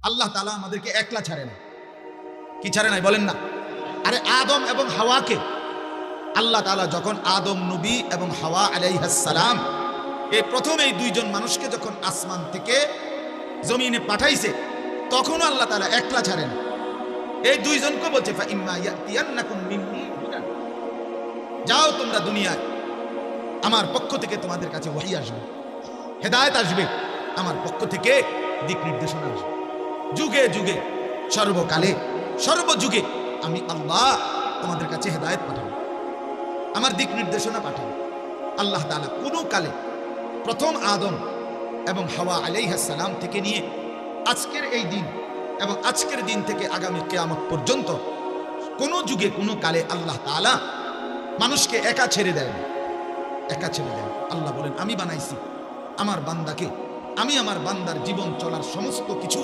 আল্লাহ তাআলা আমাদেরকে একলা ছাড়ে না। কি ছাড়ে নাই বলেন না? আরে আদম এবং হাওয়াকে আল্লাহ তাআলা যখন আদম নবী এবং হাওয়া আলাইহিস সালাম এই প্রথম এই দুইজন মানুষকে যখন আসমান থেকে জমিনে পাঠাইছে, তখনও আল্লাহ তাআলা একলা ছাড়ে না। এই দুইজনকে বলছে ফা ইম্মা ইয়াতিয়ান্নাকুম মিন্নি হুদান, যাও তোমরা দুনিয়ায়, আমার পক্ষ থেকে তোমাদের কাছে ওহী আসবে, হেদায়েত আসবে, আমার পক্ষ থেকে দিক নির্দেশনা আসবে। যুগে যুগে সর্বকালে সর্বযুগে আমি আল্লাহ তোমাদের কাছে হেদায়েত পাঠাবো, আমার দিক নির্দেশনা পাঠাবো। আল্লাহ তাআলা কোনো কালে প্রথম আদম এবং হাওয়া আলাইহিস সালাম থেকে নিয়ে আজকের এই দিন এবং আজকের দিন থেকে আগামী কিয়ামত পর্যন্ত কোনো যুগে কোনো কালে আল্লাহ তাআলা মানুষকে একা ছেড়ে দেয় না, একা ছেড়ে দেয়। আল্লাহ বলেন আমি বানাইছি আমার বান্দাকে, আমি আমার বান্দার জীবন চলার সমস্ত কিছু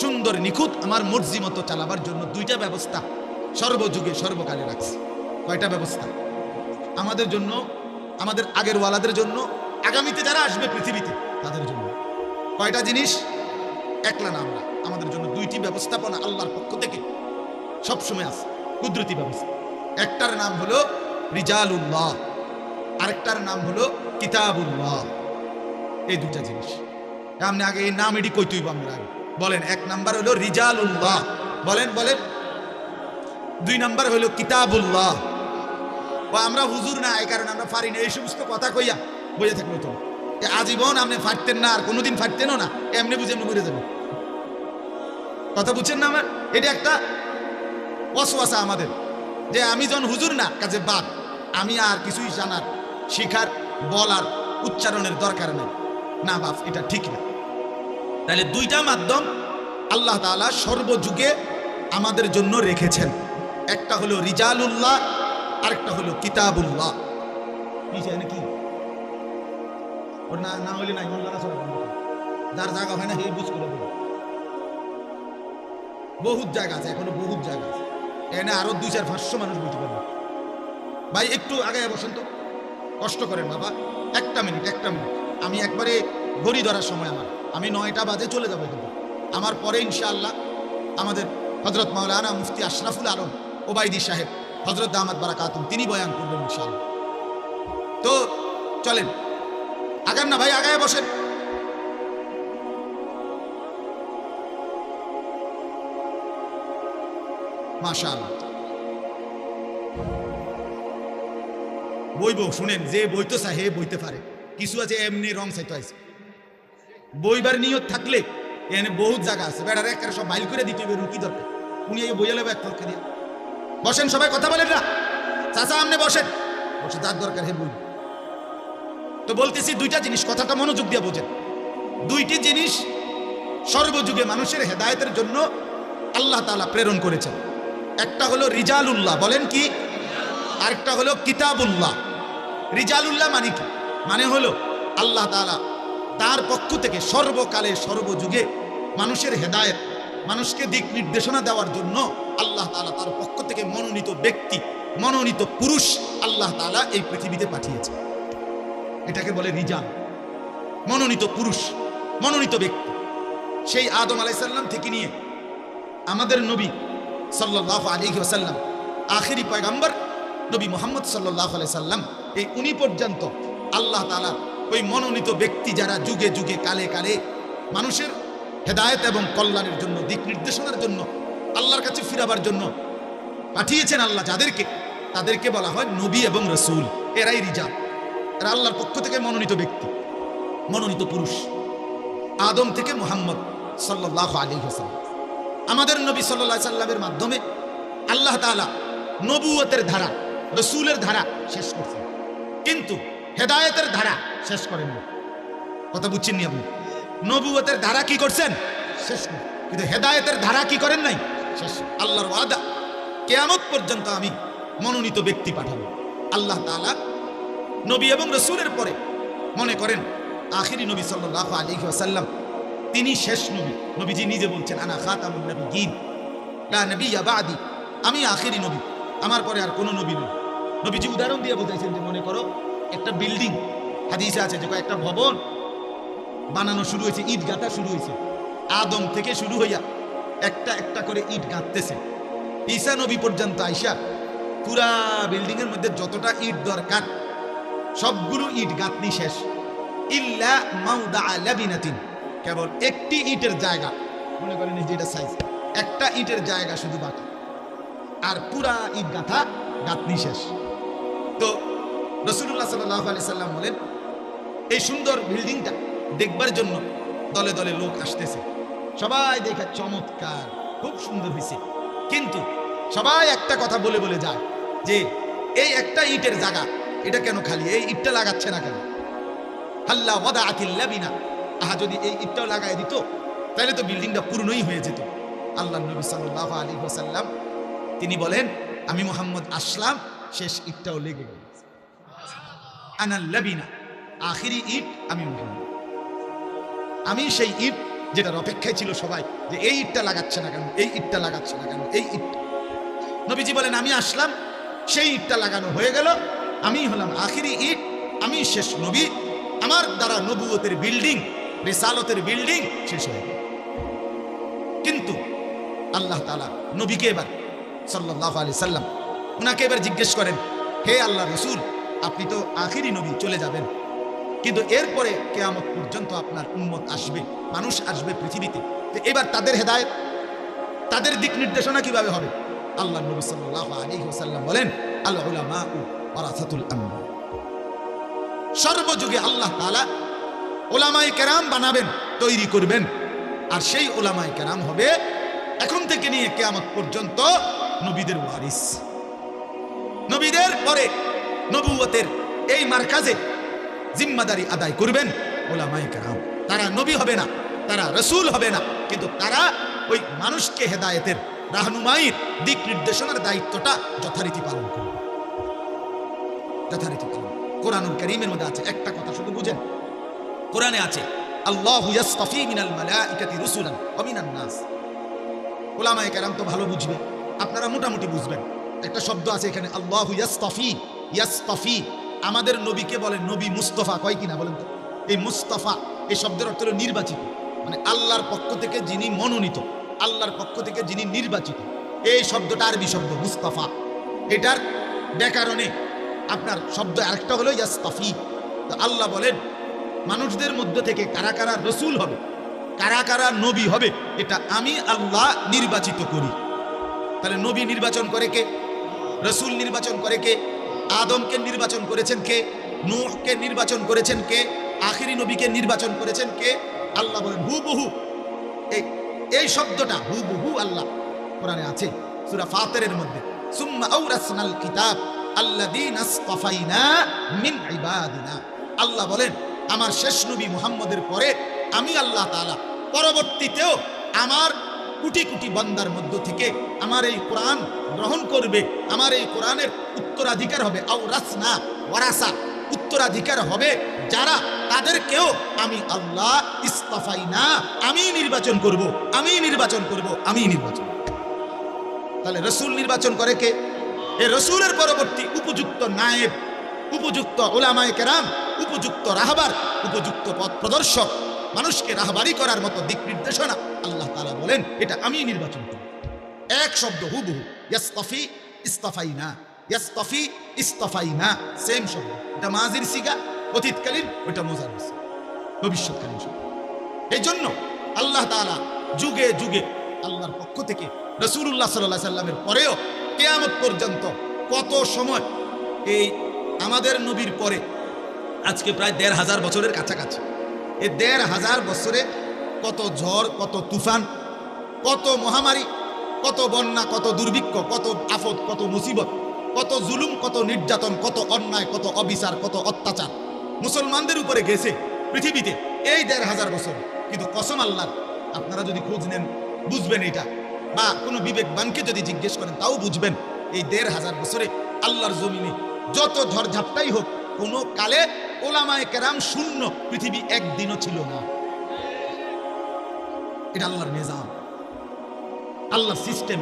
সুন্দর নিখুঁত আমার মর্জি মতো চালাবার জন্য দুইটা ব্যবস্থা সর্বযুগে সর্বকালে রাখছি। কয়টা ব্যবস্থা? আমাদের জন্য, আমাদের আগের ওয়ালাদের জন্য, আগামীতে যারা আসবে পৃথিবীতে তাদের জন্য। কয়টা জিনিস? একলা না আমরা, আমাদের জন্য দুইটি ব্যবস্থাপনা আল্লাহর পক্ষ থেকে সবসময় আছে, কুদরতি ব্যবস্থা। একটার নাম হলো রিজালুল্লাহ, আরেকটার নাম হলো কিতাবুল্লাহ। এই দুটা জিনিস আপনি আগে এই নাম এটি কইতেই আমরা আগে বলেন। এক নাম্বার হলো রিজালুল্লাহ, বলেন বলেন। দুই নাম্বার হলো কিতাবুল্লাহ। ও আমরা হুজুর না, এই কারণে আমরা পারি না এই সমস্ত কথা কইয়া বইয়া থাকবো। তো আজীবন আপনি ফাটতেন না, আর কোনোদিন ফাটতেনও না, এমনি বুঝে এমনি মরে যাবেন। কথা বুঝছেন না? আমার এটা একটা ওয়াসওয়াসা আমাদের, যে আমি যখন হুজুর না কাজে বাদ, আমি আর কিছুই জানার, শিখার, বলার, উচ্চারণের দরকার নেই। না বাপ, এটা ঠিক না। তাহলে দুইটা মাধ্যম আল্লাহ তাআলা সর্বযুগে আমাদের জন্য রেখেছেন। একটা হলো রিজালুল্লাহ, আরেকটা হলো কিতাবুল্লাহ। কি ওর না না হইলে নাই, যার জায়গা হয় না হে বুঝ করে বলবে। বহুত জায়গা আছে, এখনো বহুত জায়গা আছে, এখানে আরো 200-500 মানুষ বুঝতে পারবে। ভাই একটু আগে বসেন তো, কষ্ট করেন বাবা, একটা মিনিট। আমি একবারে ঘড়ি ধরার সময় আমার, আমি 9টা বাজে চলে যাবো কিন্তু। আমার পরে ইনশাআল্লাহ আমাদের হযরত মাওলানা মুফতি আশরাফুল আলম ওবাইদি সাহেব হযরত দামাত বারাকাতুম তিনি বয়ান করবেন ইনশাআল্লাহ। তো চলেন, আগান না ভাই, আগায় বসেন। মাশাআল্লাহ। বইব শুনেন, যে বইতে চায় হে বইতে পারে। কিছু আছে এমনি রং চাইতে আছে, বইবার নিয়ত থাকলে এখানে বহুত জায়গা আছে। বেড়ার এক সব মাইল করে দিতে হবে, রুকি দরকার, উনি এই বইয়া লেবে এক পক্ষে দিয়ে বসেন। সবাই কথা বলেন না, চাচা আমনে বসেন, বসে যার দরকার হে বই। তো বলতেছি দুইটা জিনিস, কথাটা মনোযোগ দিয়ে বোঝেন। দুইটি জিনিস সর্বযুগে মানুষের হেদায়েতের জন্য আল্লাহ তাআলা প্রেরণ করেছেন। একটা হলো রিজালুল্লাহ, বলেন কি? আরেকটা হলো কিতাবুল্লাহ। রিজালুল্লাহ মানে কি? মানে হলো আল্লাহ তাআলা তার পক্ষ থেকে সর্বকালে সর্বযুগে মানুষের হেদায়েত, মানুষকে দিক নির্দেশনা দেওয়ার জন্য আল্লাহ তাআলা তার পক্ষ থেকে মনোনীত ব্যক্তি, মনোনীত পুরুষ আল্লাহ তাআলা এই পৃথিবীতে পাঠিয়েছে। এটাকে বলে রিজাল, মনোনীত পুরুষ, মনোনীত ব্যক্তি। সেই আদম আলাইহিস সালাম থেকে নিয়ে আমাদের নবী সাল্লাল্লাহু আলাইহি ওয়াসাল্লাম, আখেরি পয়গম্বর নবী মুহাম্মদ সাল্লাল্লাহু আলাইহি সাল্লাম, এই উনি পর্যন্ত আল্লাহ তাআলা ওই মনোনীত ব্যক্তি যারা যুগে যুগে কালে কালে মানুষের হেদায়েত এবং কল্যাণের জন্য, দিক নির্দেশনার জন্য, আল্লাহর কাছে ফিরাবার জন্য পাঠিয়েছেন আল্লাহ যাদেরকে, তাদেরকে বলা হয় নবী এবং রাসূল। এরাই রিজাল, এরা আল্লাহর পক্ষ থেকে মনোনীত ব্যক্তি, মনোনীত পুরুষ। আদম থেকে মুহাম্মদ সাল্লাল্লাহু আলাইহি ওয়াসাল্লাম, আমাদের নবী সাল্লাল্লাহু আলাইহি সাল্লামের মাধ্যমে আল্লাহ তাআলা নবুয়তের ধারা, রাসূলের ধারা শেষ করছেন, কিন্তু হেদায়েতের ধারা শেষ করেন না। কথা বুঝছেন নি আপনি? নবুয়তের ধারা কি করছেন? শেষ করেন, কিন্তু হেদায়েতের ধারা কি করেন নাই? শেষ। আল্লাহর ওয়াদা, কিয়ামত পর্যন্ত আমি মনোনীত ব্যক্তি পাঠাবো। আল্লাহ তাআলা নবী এবং রাসূলের পরে মনে করেন আখিরি নবী সাল্লাল্লাহু আলাইহি ওয়াসাল্লাম, তিনি শেষ নবী। নবীজি নিজে বলছেন আনা খাতামুন নবিয়্যিন লা নবিয়্যা বা'দি, আমি আখিরি নবী, আমার পরে আর কোনো নবী নেই। নবীজি উদাহরণ দিয়ে বোঝাইছেন যে মনে করো একটা বিল্ডিং, হাদিসে আছে যে একটা ভবন বানানো শুরু হয়েছে, ইট গাঁথা শুরু হয়েছে, আদম থেকে শুরু হইয়া একটা একটা করে ইট গাঁথতেছে। ঈসা নবী পর্যন্ত আইসা পুরা বিল্ডিং এর মধ্যে যতটা ইট দরকার সবগুলো ইট গাঁথনি শেষ। ইল্লা মাউদা লাবিনাতিন, কেবল একটি ইটের জায়গা, মনে করেন যেটা সাইজ, একটা ইটের জায়গা শুধু বাকি, আর পুরা ইট গাঁথা গাঁথনি শেষ। তো রাসূলুল্লাহ সাল্লাল্লাহু আলাইহি সাল্লাম বলেন, এই সুন্দর বিল্ডিংটা দেখবার জন্য দলে দলে লোক আসতেছে। সবাই দেখে চমৎকার, খুব সুন্দর হয়েছে, কিন্তু সবাই একটা কথা বলে বলে যায় যে এই একটা ইটের জায়গা এটা কেন খালি, এই ইটটা লাগাচ্ছে না কেন? হাল্লা ওয়াদাআতিল লাবিনা, আহা যদি এই ইটটাও লাগায় দিত তাহলে তো বিল্ডিংটা পূর্ণই হয়ে যেত। আল্লাহর নবী সাল্লাল্লাহু আলাইহি ওয়াসাল্লাম তিনি বলেন, আমি মুহাম্মদ আসলাম, শেষ ইটটাও লেগে গেল। আনাল লাবিনা, আখিরি ইট আমি মুহাম্মদ, আমি সেই ইট যেটার অপেক্ষায় ছিল সবাই, যে এই ইটটা লাগাচ্ছে না কেন, এই ইটটা লাগাচ্ছে না কেন, এই ইট। নবীজি বলেন, আমি আসলাম, সেই ইটটা লাগানো হয়ে গেল, আমি হলাম আখিরি ইট, আমি শেষ নবী, আমার দ্বারা নবুয়তের বিল্ডিং, রিসালতের বিল্ডিং শেষ হয়ে গেল। কিন্তু আল্লাহ তাআলা নবীকে এবার সাল্লাল্লাহু আলাইহি সাল্লাম উনাকে এবার জিজ্ঞেস করেন, হে আল্লাহ রাসূল, আপনি তো আখিরি নবী, চলে যাবেন, কিন্তু এরপরে কিয়ামত পর্যন্ত আপনার উম্মত আসবে, মানুষ আসবে পৃথিবীতে, তো এবার তাদের হেদায়েত, তাদের দিক নির্দেশনা কিভাবে হবে? আল্লাহ নবী সাল্লাল্লাহু আলাইহি ওয়াসাল্লাম বলেন, আল উলামা ওয়ারাসাতুল আমবিয়া, সর্বযুগে আল্লাহ তাআলা উলামায়ে কেরাম বানাবেন, তৈরি করবেন, আর সেই উলামায়ে কেরাম হবে এখন থেকে নিয়ে কিয়ামত পর্যন্ত নবীদের ওয়ারিস। নবীদের পরে নবুয়তের এই মারকাজে জিম্মাদারি আদায় করবেন উলামায়ে কেরাম। তারা নবী হবে না, তারা রাসূল হবে না, কিন্তু তারা ওই মানুষকে হেদায়েতের, রাহনুমাইয়ের, দিক নির্দেশনার দায়িত্বটা যথারীতি পালন করবে, যথারীতি পালন। কোরআনুল কারীমের মধ্যে আছে, একটা কথা শুধু বুঝেন, কোরআনে আছে, আল্লাহু ইয়াসতাফি মিনাল মালাইকাতি রুসুলান ওয়া মিনান নাস। উলামায়ে কেরাম তো ভালো বুঝবে, আপনারা মোটামুটি বুঝবেন। একটা শব্দ আছে এখানে, আল্লাহু ইয়াসতাফি, ইয়াসতাফি, আমাদের নবীকে বলেন নবী মুস্তাফা, কয় কিনা বলেন তো? এই মুস্তাফা, এই শব্দের অর্থ হলো নির্বাচিত, মানে আল্লাহর পক্ষ থেকে যিনি মনোনীত, আল্লাহর পক্ষ থেকে যিনি নির্বাচিত। এই শব্দটা আরবি শব্দ মুস্তাফা, এটার ব্যাকরণে আপনার শব্দ আরেকটা হলো ইয়াসতাফি। তো আল্লাহ বলেন, মানুষদের মধ্য থেকে কারা কারা রসুল হবে, কারা কারা নবী হবে, এটা আমি আল্লাহ নির্বাচিত করি। তাহলে নবী নির্বাচন করে কে? রসুল নির্বাচন করে কে? আদমকে নির্বাচন করেছেন কে? নূহকে নির্বাচন করেছেন কে? আখিরি নবীকে নির্বাচন করেছেন কে? আল্লাহ বলেন হুবহু। এই শব্দটা হুবহু আল্লাহ কোরআনে আছে সূরা ফাতিরের মধ্যে, সুম্মা আওরাসনাল কিতাব আল্লাযীনা ইসতাফাইনা মিন ইবাদিনা। আল্লাহ বলেন, আমার শেষ নবী মুহাম্মদের পরে আমি আল্লাহ তাআলা পরবর্তীতেও আমার কোটি কোটি বান্দার মধ্য থেকে আমার এই কোরআন গ্রহণ করবে, আমার এই কোরআনের উত্তরাধিকার হবে, আওরাসনা, ওয়ারাসা, উত্তরাধিকার হবে যারা, তাদেরকেও আমি আল্লাহ ইসতাফাইনা, আমি নির্বাচন করব, আমি নির্বাচন করব, আমি নির্বাচন। তাহলে রসুল নির্বাচন করে কে? এই রসুলের পরবর্তী উপযুক্ত নায়েব, উপযুক্ত উলামায়ে কেরাম, উপযুক্ত রাহবার, উপযুক্ত পথ প্রদর্শক, মানুষকে রাহবারি করার মতো দিক নির্দেশনা আল্লাহ তাআলা বলেন এটা আমি নির্বাচন করি। এক শব্দ হুবহু, ইয়াসতাফি ইসতাফাইনা, ইয়াসতাফি ইসতাফাইনা, সেম শব্দ। এটা মাজির সিগা, অতীতকালীন, ওটা মুজারির সিগা, ভবিষ্যৎকালীন শব্দ। এই জন্য আল্লাহ তাআলা যুগে যুগে আল্লাহর পক্ষ থেকে রাসূলুল্লাহ সাল্লাল্লাহু আলাইহি সাল্লামের পরেও কিয়ামত পর্যন্ত কত সময়, এই আমাদের নবীর পরে আজকে প্রায় ১৫০০ বছরের কাছাকাছি, এই ১৫০০ বছরে কত ঝড়, কত তুফান, কত মহামারী, কত বন্যা, কত দুর্ভিক্ষ, কত আফত, কত মুসিবত, কত জুলুম, কত নির্যাতন, কত অন্যায়, কত অবিচার, কত অত্যাচার মুসলমানদের উপরে গেছে পৃথিবীতে এই ১৫০০ বছর। কিন্তু কসম আল্লাহর, আপনারা যদি খোঁজ নেন বুঝবেন এটা, বা কোনো বিবেকবানকে যদি জিজ্ঞেস করেন তাও বুঝবেন, এই ১৫০০ বছরে আল্লাহর জমিনে যত ঝড়ঝাপটাই হোক, কোনো কালে উলামায়ে কেরাম শূন্য পৃথিবী একদিনও ছিল না। এটা আল্লাহর নিজাম, আল্লাহর সিস্টেম,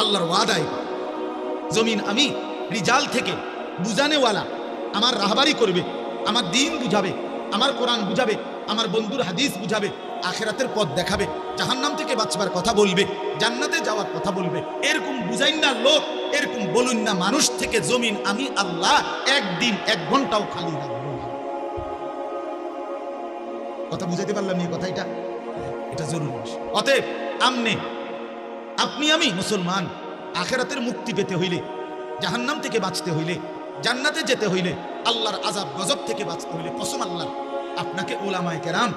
আল্লাহর ওয়াদাই। জমিন আমি রিজাল থেকে বুঝানেওয়ালা, আমার রাহবারি করবে, আমার দিন বুঝাবে, আমার কোরআন বুঝাবে, আমার বন্ধুর হাদিস বুঝাবে, আখিরাতের পথ দেখাবে, জাহান্নাম থেকে বাঁচবার কথা বলবে, জান্নাতে যাওয়ার কথা বলবে। এরকম বুঝাইন না লোক, এরকম বলুন না মানুষ থেকে জমিন আমি আল্লাহ একদিন 1 ঘন্টাও খালি রাখবো না। কথা বুঝাইতে পারলাম এই কথা? এটা জরুরি। অতএব আপনি আমি মুসলমান আখিরাতের মুক্তি পেতে হইলে, জাহান্নাম থেকে বাঁচতে হইলে, জান্নাতে যেতে হইলে, আল্লাহর আযাব গজব থেকে বাঁচতে হইলে কসম আল্লাহ আপনাকে উলামায়ে কেরাম,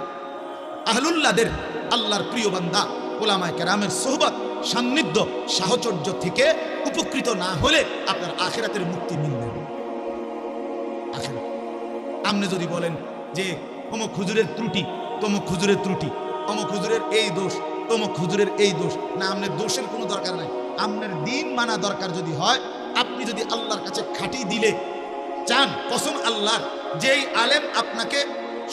আহলুল্লাহদের, আল্লাহর প্রিয় বান্দা উলামায়ে কেরামের সোহবত, সান্নিধ্য, সাহচর্য থেকে উপকৃত না হলে আপনার আখিরাতের মুক্তি মিলবে না। আখিরাত আপনি যদি বলেন যে অমুক হুজুরের ত্রুটি, তমুক হুজুরের ত্রুটি, অমুক হুজুরের এই দোষ, তমুক হুজুরের এই দোষ, না, আপনার দোষের কোনো দরকার নাই। আপনার দিন মানা দরকার যদি হয়, আপনি যদি আল্লাহর কাছে খাঁটি দিলে চান, কসম আল্লাহর, যেই আলেম আপনাকে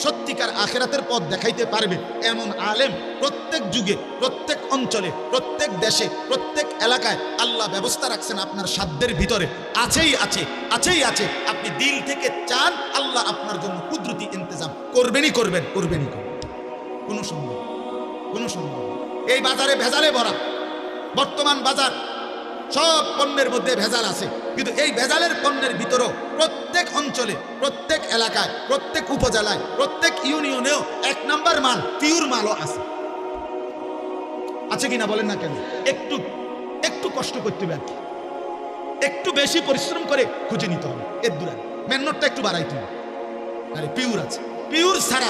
সত্যিকার আখিরাতের পথ দেখাইতে পারবে এমন আলেম প্রত্যেক যুগে, প্রত্যেক অঞ্চলে, প্রত্যেক দেশে, প্রত্যেক এলাকায় আল্লাহ ব্যবস্থা রাখছেন আপনার সাধ্যের ভিতরে, আছেই আছে, আছেই আছে। আপনি দিল থেকে চান, আল্লাহ আপনার জন্য কুদরতি ইন্তজাম করবেনই করবেন, করবেনই করবেন। কোনো সন্দেহ, কোনো সন্দেহ। এই বাজারে ভেজালে ভরা, বর্তমান বাজার সব পণ্যের মধ্যে ভেজাল আছে, কিন্তু এই ভেজালের পণ্যের ভিতরেও প্রত্যেক অঞ্চলে, প্রত্যেক এলাকায়, প্রত্যেক উপজেলায়, প্রত্যেক ইউনিয়নেও 1 নাম্বার মাল, পিওর মালও আছে। আছে কিনা বলেন না কেন? একটু কষ্ট করতে হবে, একটু বেশি পরিশ্রম করে খুঁজে নিতে হবে, এর দূরে মেহনতটা একটু বাড়াইতে হবে। আরে পিওর আছে, পিওর ছাড়া,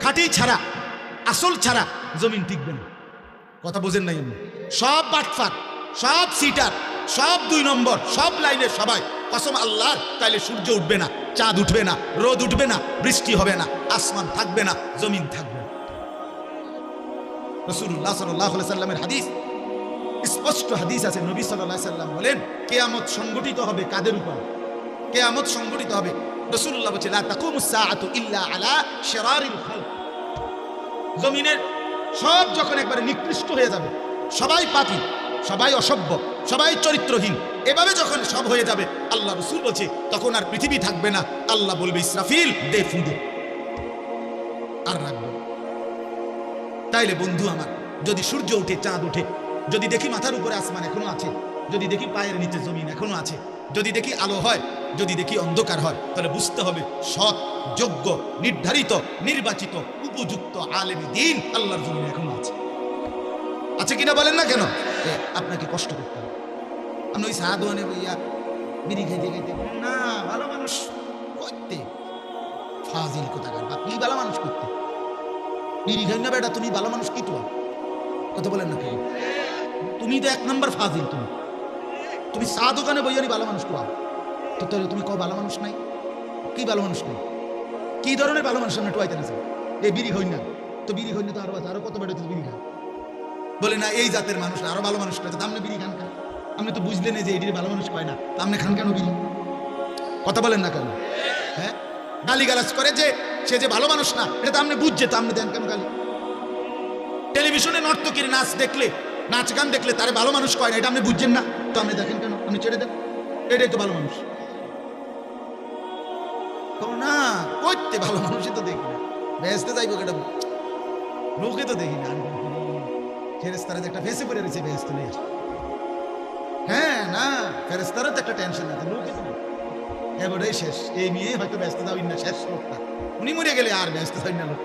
খাঁটি ছাড়া, আসল ছাড়া জমিন টিকবে না। কথা বোঝেন নাই? সব বাটফাট, সব সিটার, সব 2 নম্বর, সব লাইনের সবাই, কসম আল্লাহ, তাইলে সূর্য উঠবে না, চাঁদ উঠবে না, রোদ উঠবে না, বৃষ্টি হবে না, আসমান থাকবে না, জমিন থাকবে না। রাসূলুল্লাহ সাল্লাল্লাহু আলাইহি সাল্লামের হাদিস, স্পষ্ট হাদিস আছে, নবী সাল্লাল্লাহু আলাইহি সাল্লাম বলেন, কিয়ামত সংগঠিত হবে কাদের উপর? কিয়ামত সংগঠিত হবে, রাসূলুল্লাহ বলেন, লা তাকুমুস সাআতু ইল্লা আলা শিরারিল খালক। জমিনের সব যখন একবারে নিকৃষ্ট হয়ে যাবে, সবাই পাপী, সবাই অসভ্য, সবাই চরিত্রহীন, এভাবে যখন সব হয়ে যাবে, আল্লাহ রাসূল বলছে, তখন আর পৃথিবী থাকবে না। আল্লাহ বলবে, ইসরাফিল দে ফুঁদে, আর রাখবে। তাইলে বন্ধু আমার, যদি সূর্য উঠে, চাঁদ উঠে, যদি দেখি মাথার উপরে আসমান এখনো আছে, যদি দেখি পায়ের নিচে জমিন এখনো আছে, যদি দেখি আলো হয়, যদি দেখি অন্ধকার হয়, তাহলে বুঝতে হবে সৎ, যোগ্য, নির্ধারিত, নির্বাচিত, উপযুক্ত আলেম দ্বীন আল্লাহর জমিন এখনো আছে। আছে কিনা বলেন না কেন? আপনাকে কষ্ট করতে হবে। আপনি ওই সাধুয়ানে বইয়া বিড়ি খাইতে খাইতে না, ভালো মানুষ করতে, ফাজিল কোথাকার, আপনি ভালো মানুষ করতে বিড়ি খাই না বেটা, তুমি ভালো মানুষ কি? তোমার কথা বলেন না কেন? তুমি তো 1 নম্বর ফাজিল। তুমি চা দোকানে বইয়া ভালো মানুষ কোয়া, তো তুমি কও ভালো মানুষ নাই? কি ভালো মানুষ নাই? কি ধরনের ভালো মানুষ? সামনে টুয়াইতে না এই বিড়ি হই না, তো বিড়ি হই না তো আরো কত বেটা বিড়ি খায়, বলে না এই জাতের মানুষ আরো ভালো মানুষ কয়েছে, আপনি বিড়ি খান কেন? আপনি তো বুঝলেন যে এটির ভালো মানুষ কয় না, আপনি খান কেন বিড়ি? কথা বলেন না কেন? হ্যাঁ, গালি গালাজ করে যে সে যে ভালো মানুষ না, এটা তো আপনি বুঝছে, তো আপনি দেন কেন গালি? টেলিভিশনে নর্তকীর নাচ দেখলে, নাচ গান দেখলে তারে ভালো মানুষ কয় না, এটা আপনি বুঝছেন না, তো আপনি দেখেন কেন? আপনি ছেড়ে দেন, এটাই তো ভালো মানুষ। না করতে ভালো মানুষই তো দেখি না, বেহেশতে যাইব কেটা লোকে তো দেখি না, ফেরেশতারা যে একটা ফেসে পড়ে রয়েছে বেহেশতে নিয়ে আসে। হ্যাঁ না, ফেরেশতারও তো একটা টেনশন আছে, লোকে তো এবারেই শেষ, এই মেয়ে হয়তো ব্যস্ত যাওয়াই না, শেষ লোকটা, উনি মরে গেলে আর ব্যস্ত যাই না লোক।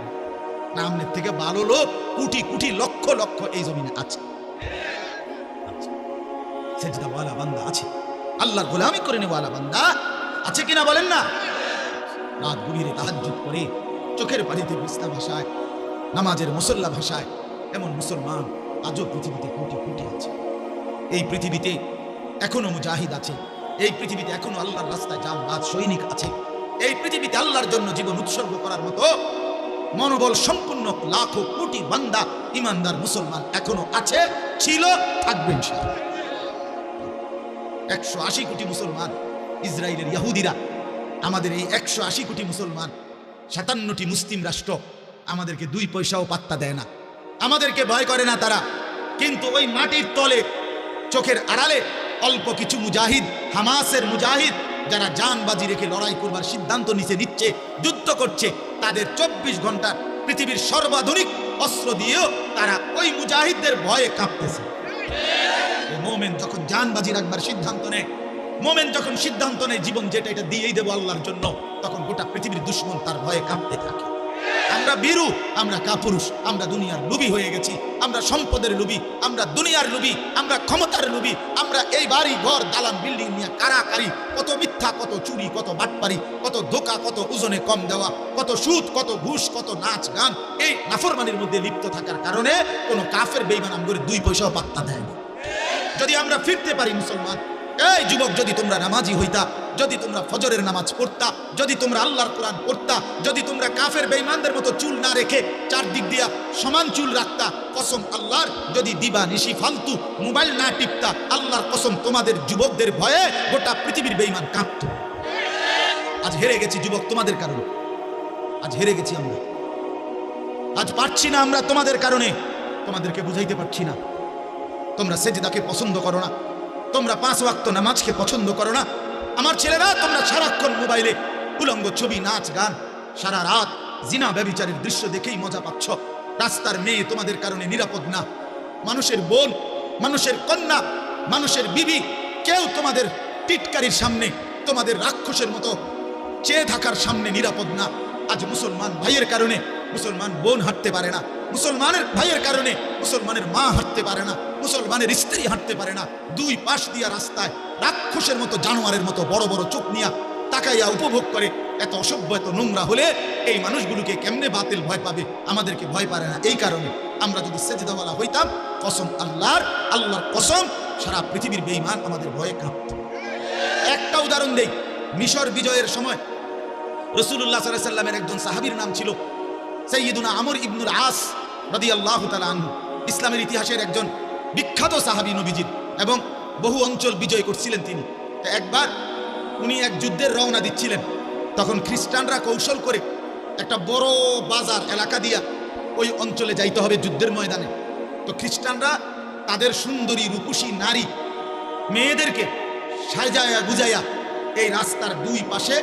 নামের থেকে ভালো লোক কোটি কোটি লক্ষ লক্ষ এই জমিনে আছে, সেজদাওয়ালা বান্দা আছে, আল্লাহর গোলামি করে নেওয়ালা বান্দা আছে কিনা বলেন না? রাত গভীরে তাহাজ্জুদ করে, চোখের পানিতে বিস্তা ভাষায়, নামাজের মুসল্লা ভাষায় এমন মুসলমান আজও পৃথিবীতে কোটি কোটি আছে। এই পৃথিবীতে এখনো মুজাহিদ আছে, এই পৃথিবীতে এখনো আল্লাহর রাস্তায় জামবাজ সৈনিক আছে, এই পৃথিবীতে আল্লাহর জন্য জীবন উৎসর্গ করার মতো মনোবল সম্পূর্ণ লাখো কোটি বান্দা ইমানদার মুসলমান এখনো আছে, ছিল, থাকবে ইনশাআল্লাহ। 180 কোটি মুসলমান, ইসরায়েলের ইহুদিরা আমাদের এই 180 কোটি মুসলমান, 57টি মুসলিম রাষ্ট্র আমাদেরকে 2 পয়সাও পাত্তা দেয় না, আমাদেরকে ভয় করে না তারা। কিন্তু ওই মাটির তলে চোখের আড়ালে অল্প কিছু মুজাহিদ, হামাসের মুজাহিদ, যারা জান বাজি রেখে লড়াই করবার সিদ্ধান্ত নিচ্ছে, যুদ্ধ করছে, তাদের 24 ঘন্টার পৃথিবীর সর্বাধুনিক অস্ত্র দিয়েও তারা ওই মুজাহিদদের ভয়ে কাঁপতেছে। মোমেন যখন জানবাজি রাখবার সিদ্ধান্ত নেয়, মোমেন যখন সিদ্ধান্ত নেয় জীবন যেটা এটা দিয়েই দেবো আল্লাহর জন্য, তখন গোটা পৃথিবীর দুশ্মন তার ভয়ে কাঁপতে থাকে। আমরা বীরু, আমরা কাপুরুষ, আমরা দুনিয়ার লুবি হয়ে গেছি, আমরা সম্পদের লুবি, আমরা দুনিয়ার লুবি, আমরা ক্ষমতার লুবি, আমরা এই বাড়ি ঘর দালান বিল্ডিং নিয়ে কারাকারি, কত মিথ্যা, কত চুরি, কত বাটপারি, কত ধোঁকা, কত ওজনে কম দেওয়া, কত সুদ, কত ঘুষ, কত নাচ গান, এই নাফরমানির মধ্যে লিপ্ত থাকার কারণে কোনো কাফের বেঈমান আমগরে 2 পয়সাও পাত্তা দেয় না। যদি আমরা ফিরতে পারি মুসলমান, এই যুবক, যদি তোমরা নামাজি হইতা, যদি তোমরা ফজরের নামাজ পড়তা, যদি তোমরা আল্লাহর কোরআন পড়তা, যদি তোমরা কাফের বেঈমানদের মতো চুল না রেখে চারদিক দিয়া সমান চুল রাখতা, কসম আল্লাহর, যদি দিবা নিশি ফালতু মোবাইল না টিপতা, আল্লাহর কসম তোমাদের যুবকদের ভয়ে গোটা পৃথিবীর বেঈমান কাঁপত। আজ হেরে গেছি যুবক তোমাদের কারণে, আজ হেরে গেছি আমরা, আজ পারছি না আমরা তোমাদের কারণে, তোমাদেরকে বুঝাইতে পারছি না। তোমরা সেজদাকে পছন্দ করো না, তোমরা 5 ওয়াক্ত নামাজকে পছন্দ করো না। আমার ছেলেরা, তোমরা সারাক্ষণ মোবাইলে উলঙ্গ ছবি, নাচ গান, সারা রাত জিনা ব্যভিচারের দৃশ্য দেখেই মজা পাচ্ছ। রাস্তার মেয়ে তোমাদের কারণে নিরাপদ না, মানুষের বোন, মানুষের কন্যা, মানুষের বিবি, কেউ তোমাদের টিটকারির সামনে, তোমাদের রাক্ষসের মতো চেয়ে থাকার সামনে নিরাপদ না। আজ মুসলমান ভাইয়ের কারণে মুসলমান বোন হাঁটতে পারে না, মুসলমানের ভাইয়ের কারণে মুসলমানের মা হাঁটতে পারে না, মুসলমানের স্ত্রী হাঁটতে পারে না। 2 পাশ দিয়া রাস্তায় রাক্ষসের মতো, জানোয়ারের মতো বড় বড় চোখ নিয়া তাকাইয়া উপভোগ করে। এত অসভ্য, এত নোংরা হলে এই মানুষগুলোকে কেমনে বাতিল ভয় পাবে? আমাদেরকে ভয় পারে না। এই কারণে আমরা যদি সেজদাওয়ালা হইতাম, কসম আল্লাহর কসম, সারা পৃথিবীর বেঈমান আমাদের ভয়ে কাঁপত। একটা উদাহরণ দেই, মিশর বিজয়ের সময় রাসূলুল্লাহ সাল্লাল্লাহু আলাইহি ওয়াসাল্লামের একজন সাহাবীর নাম ছিল সাইয়্যিদুনা আমর ইবনুল আস রাদিয়াল্লাহু তাআলা আনহু। ইসলামের ইতিহাসের একজন বিখ্যাত সাহাবী নবীজির, এবং বহু অঞ্চল বিজয় করছিলেন তিনি। তো একবার উনি এক যুদ্ধের রওনা দিচ্ছিলেন, তখন খ্রিস্টানরা কৌশল করে একটা বড় বাজার এলাকা দিয়া ওই অঞ্চলে যাইতে হবে যুদ্ধের ময়দানে। তো খ্রিস্টানরা তাদের সুন্দরী রূপসী নারী মেয়েদেরকে সাজায়া গুজাইয়া এই রাস্তার 2 পাশে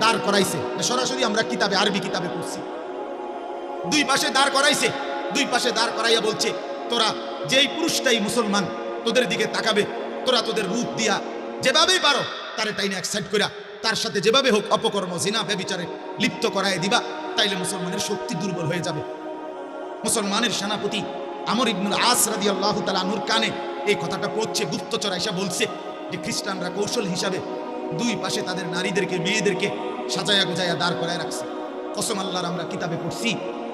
দাঁড় করাইছে। সরাসরি আমরা কিতাবে, আরবি কিতাবে পড়ছি, 2 পাশে দাঁড় করাইছে। 2 পাশে দাঁড় করাইয়া বলছে, তোরা যেই পুরুষটাই মুসলমান তোদের দিকে তাকাবে, তোরা তোদের রূপ দিয়া যেভাবেই পারো তারে টাইনে একসাইড কইরা তার সাথে যেভাবে হোক অপকর্ম, জিনা, ব্যভিচারে লিপ্ত করায় দিবা, তাইলে মুসলমানের শক্তি দুর্বল হয়ে যাবে। মুসলমানের সেনাপতি আমর ইবনুল আস রাদিয়াল্লাহু তাআলা আনহুর কানে এই কথাটা পৌঁছে গুপ্তচর আইসা বলছে যে খ্রিস্টানরা কৌশল হিসাবে 2 পাশে তাদের নারীদেরকে, মেয়েদেরকে সাজায়া গুজায়া দাঁড় করায় রাখছে। কসম আল্লাহর, আমরা কিতাবে পড়ছি।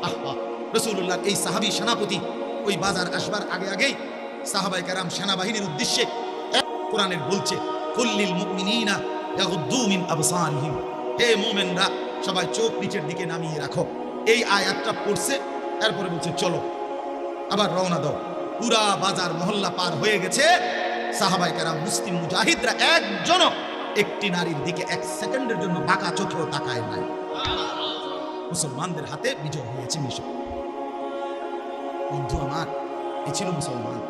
আহা, রাসূলুল্লাহ এই সাহাবী সেনাপতি ওই বাজার আসবার আগে আগেই সাহাবায়ে কেরাম সেনাবাহিনীর উদ্দেশ্যে কোরআনের বলছে, কুল্লিল মুমিনিনা ইয়াগুদ্দু মিন আবসারিহিম, হে মুমিনরা সবাই চোখ নিচের দিকে নামিয়ে রাখো। এই আয়াতটা পড়ছে, এরপরে বলছে চলো আবার রওনা দাও। পুরা বাজার মহল্লা পার হয়ে গেছে, সাহাবায়ে কেরাম মুসলিম মুজাহিদরা একজনও একটি নারীর দিকে 1 সেকেন্ডের জন্য বাঁকা চোখেও তাকায় নাই। মুসলমানদের হাতে বিজয় হয়েছে মিশর। বন্ধু আমার, এই ছিল মুসলমান।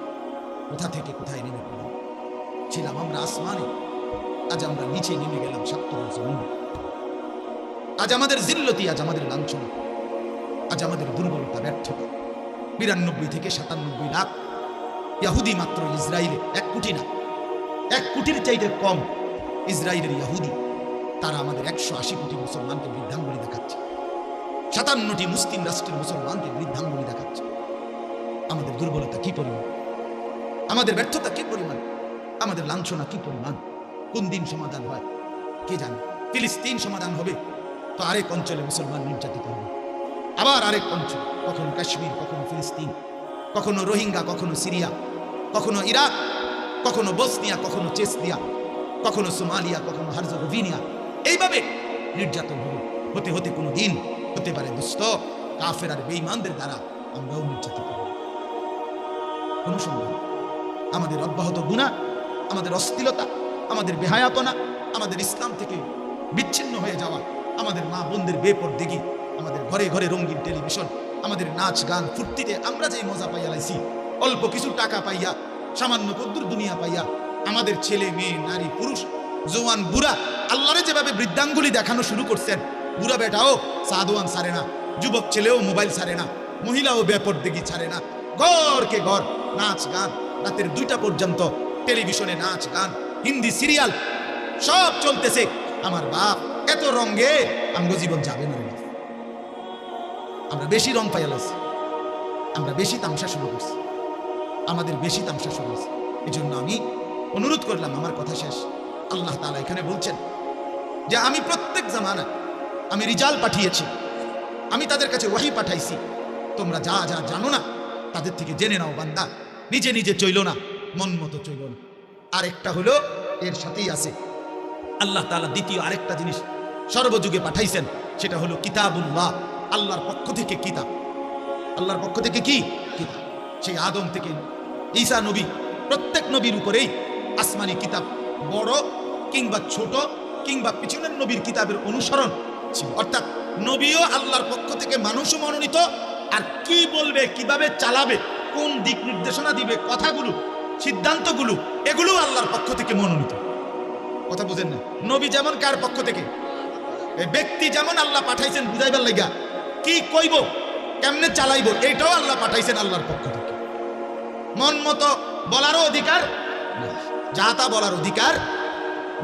কোথা থেকে কোথায় নেমে পড়লাম। ছিলাম আমরা আসমানে, আজ আমরা নিচে নেমে গেলাম 70 জমিন। আজ আমাদের জিল্লতি, আজ আমাদের লাঞ্ছনা, আজ আমাদের দুর্বলতা, ব্যর্থতা। 92 থেকে 97 লাখ ইহুদি মাত্র ইসরায়েলে, 1 কোটি না, 1 কোটির চাইতে কম ইসরায়েলের ইহুদি, তারা আমাদের 180 কোটি মুসলমানকে বৃদ্ধাঙ্গুলি দেখাচ্ছে। 57টি মুসলিম রাষ্ট্রের মুসলমানকে বৃদ্ধাঙ্গুলি দেখাচ্ছে। আমাদের দুর্বলতা কি পরিমাণ, আমাদের ব্যর্থতা কি পরিমাণ, আমাদের লাঞ্ছনা কি পরিমাণ। কোন দিন সমাধান হয় কে জানে। ফিলিস্তিন সমাধান হবে তো আরেক অঞ্চলে মুসলমান নির্যাতিত হবে, আবার আরেক অঞ্চল, কখনো কাশ্মীর, কখনো ফিলিস্তিন, কখনো রোহিঙ্গা, কখনো সিরিয়া, কখনো ইরাক, কখনো বসনিয়া, কখনো চেচনিয়া, কখনো সোমালিয়া, কখনো হার্জেগোভিনা। এইভাবে নির্যাতন হবে, হতে হতে কোনো দিন হতে পারে দুষ্ট কাফের আর বেঈমানদের দ্বারা আমরাও নির্যাতিত হব। কোনো সন্দেহ, আমাদের অব্যাহত গুনাহ, আমাদের অশ্লীলতা, আমাদের বেহায়াপনা, আমাদের ইসলাম থেকে বিচ্ছিন্ন হয়ে যাওয়া, আমাদের মা বোনদের বেপরদেগি, আমাদের ঘরে ঘরে রঙিন টেলিভিশন, আমাদের নাচ গান ফুর্তিতে আমরা যে মজা পাইয়া লাইছি, অল্প কিছু টাকা পাইয়া, সামান্য কদ্দুর দুনিয়া পাইয়া, আমাদের ছেলে মেয়ে, নারী পুরুষ, জওয়ান বুড়া আল্লাহরে যেভাবে বৃদ্ধাঙ্গুলি দেখানো শুরু করছেন, বুড়া বেটাও সাদওয়ান সারে না, যুবক ছেলেও মোবাইল ছাড়ে না, মহিলাও বেপরদেগি ছাড়ে না। ঘরকে ঘর নাচ গান, রাতের 2টা পর্যন্ত টেলিভিশনে নাচ গান, হিন্দি সিরিয়াল সব চলতেছে। আমার বাপ, এত রঙে আমগো জীবন যাবে না রে বাপ। আমরা বেশি রং পাইয়ালাছি, আমরা বেশি তামসা শুরু করছি, আমাদের বেশি তামসা শুরু হয়েছে। এই জন্য আমি অনুরোধ করলাম, আমার কথা শেষ। আল্লাহ তাআলা এখানে বলছেন যে আমি প্রত্যেক জামানায় আমি রিজাল পাঠিয়েছি, আমি তাদের কাছে ওয়াহি পাঠাইছি। তোমরা যা যা জানো না তাদের থেকে জেনে নাও বান্দা, নিজে নিজে চইল না, মন মতো চইল না। আরেকটা হলো এর সাথেই আছে, আল্লাহ তাআলা দ্বিতীয় আরেকটা জিনিস সর্বযুগে পাঠাইছেন, সেটা হলো কিতাবুল্লাহ, আল্লাহর পক্ষ থেকে কিতাব। আল্লাহর পক্ষ থেকে কি কিতাব? সেই আদম থেকে ঈসা নবী, প্রত্যেক নবীর উপরেই আসমানি কিতাব, বড় কিংবা ছোট কিংবা পিছনের নবীর কিতাবের অনুসরণ ছিল। অর্থাৎ নবীও আল্লাহর পক্ষ থেকে মানুষও মনোনীত, আর কি বলবে, কিভাবে চালাবে, কোন দিক নির্দেশনা দিবে, কথাগুলো, সিদ্ধান্তগুলো, এগুলো আল্লাহর পক্ষ থেকে মনোনীত। কথা বুঝেন না? নবী যেমন কার পক্ষ থেকে, ব্যক্তি যেমন আল্লাহ পাঠাইছেন বুঝাইবার লাগা, কি কইব, কেমনে চালাইব, এইটাও আল্লাহ পাঠাইছেন আল্লাহর পক্ষ থেকে। মন মতো বলারও অধিকার, যা তা বলার অধিকার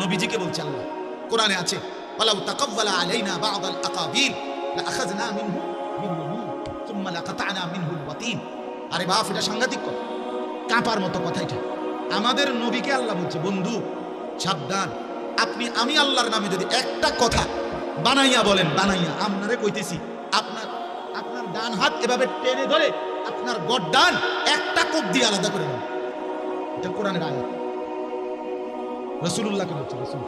নবীজিকে বলছে আল্লাহ। কোরআনে আছে, ওয়ালাউ তাকাব্বালা আলাইনা বা'দাল আকাবিল লাআখাযনা মিনহু বিল-ইয়ামিন সুম্মা লাকাতা'না মিনহুল ওয়াতিন। আরে বাপ, এটা সাংঘাতিক কথা, কাঁপার মতো কথা এটা। আমাদের নবীকে আল্লাহ বলছে, বন্ধু সাবধান, আমি আল্লাহর নামে যদি একটা কথা বানাইয়া বলেন, বানাইয়া আপনারে কইতেছি, আপনার ডান হাত এভাবে টেনে ধরে আপনার গড্ডান একটা কোপ দিয়ে আলাদা করে দেন। এটা কোরআনের আয়াত, রাসূলুল্লাহকে বলছে রাসূল।